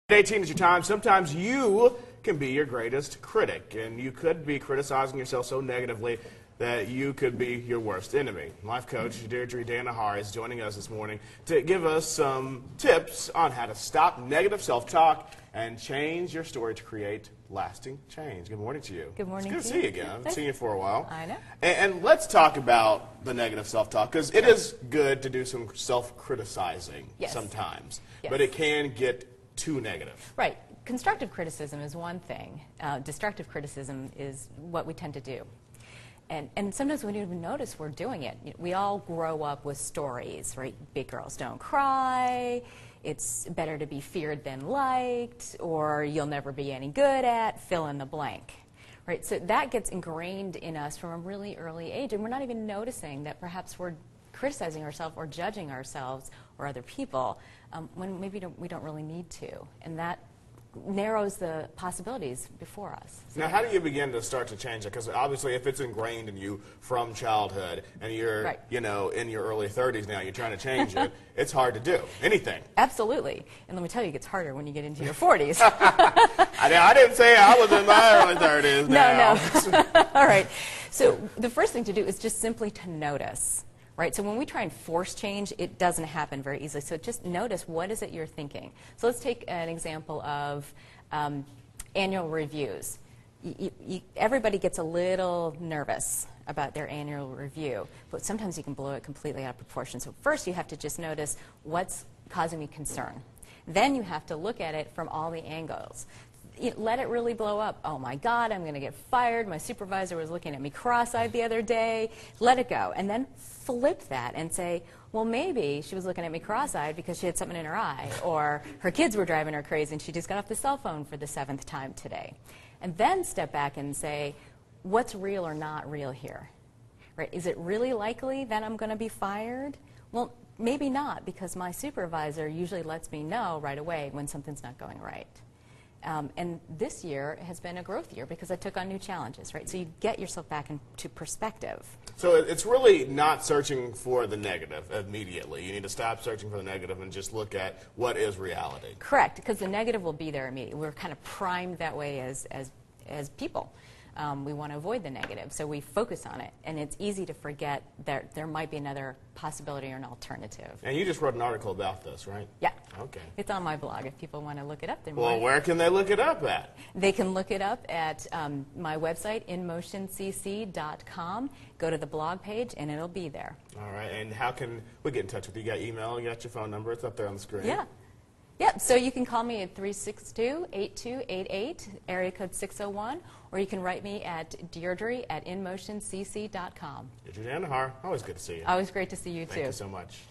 18 is your time. Sometimes you can be your greatest critic, and you could be criticizing yourself so negatively that you could be your worst enemy. Life coach Deirdre Danahar is joining us this morning to give us some tips on how to stop negative self-talk and change your story to create lasting change. Good morning to you. Good morning. It's good to see you again. I haven't seen you for a while. I know. And let's talk about the negative self-talk, because it is good to do some self-criticizing sometimes, but it can get too negative. Right. Constructive criticism is one thing. Destructive criticism is what we tend to do. And sometimes we don't even notice we're doing it. We all grow up with stories, right? Big girls don't cry, it's better to be feared than liked, or you'll never be any good at, fill in the blank. Right? So that gets ingrained in us from a really early age, and we're not even noticing that perhaps we're criticizing ourselves or judging ourselves or other people when maybe we don't really need to. And that narrows the possibilities before us. So now, how do you begin to start to change it? Because obviously if it's ingrained in you from childhood and you're you know, in your early 30s now, you're trying to change it, it's hard to do anything. Absolutely. And let me tell you, it gets harder when you get into your 40s. I didn't say I was in my early 30s now. No. All right. So the first thing to do is just simply to notice. Right? So when we try and force change, it doesn't happen very easily. So just notice, what is it you're thinking? So let's take an example of annual reviews. Everybody gets a little nervous about their annual review, but sometimes you can blow it completely out of proportion. So first you have to just notice what's causing me concern. Then you have to look at it from all the angles. Let it really blow up. Oh my God, I'm going to get fired. My supervisor was looking at me cross-eyed the other day. Let it go. And then flip that and say, well, maybe she was looking at me cross-eyed because she had something in her eye, or her kids were driving her crazy and she just got off the cell phone for the 7th time today. And then step back and say, what's real or not real here? Right? Is it really likely that I'm going to be fired? Well, maybe not, because my supervisor usually lets me know right away when something's not going right. And this year has been a growth year because I took on new challenges, right? So you get yourself back into perspective. So it's really not searching for the negative immediately. You need to stop searching for the negative and just look at what is reality. Correct, because the negative will be there immediately. We're kind of primed that way as people. We want to avoid the negative, so we focus on it. And it's easy to forget that there might be another possibility or an alternative. And you just wrote an article about this, right? Yeah. Okay. It's on my blog. If people want to look it up, well, where can they look it up at? They can look it up at my website, inmotioncc.com. Go to the blog page, and it'll be there. All right. And how can we get in touch with you? You got email, you got your phone number. It's up there on the screen. Yeah. Yep, so you can call me at 362-8288, area code 601, or you can write me at Deirdre at inmotioncc.com. Deirdre Danahar, always good to see you. Always great to see you, too. Thank you so much.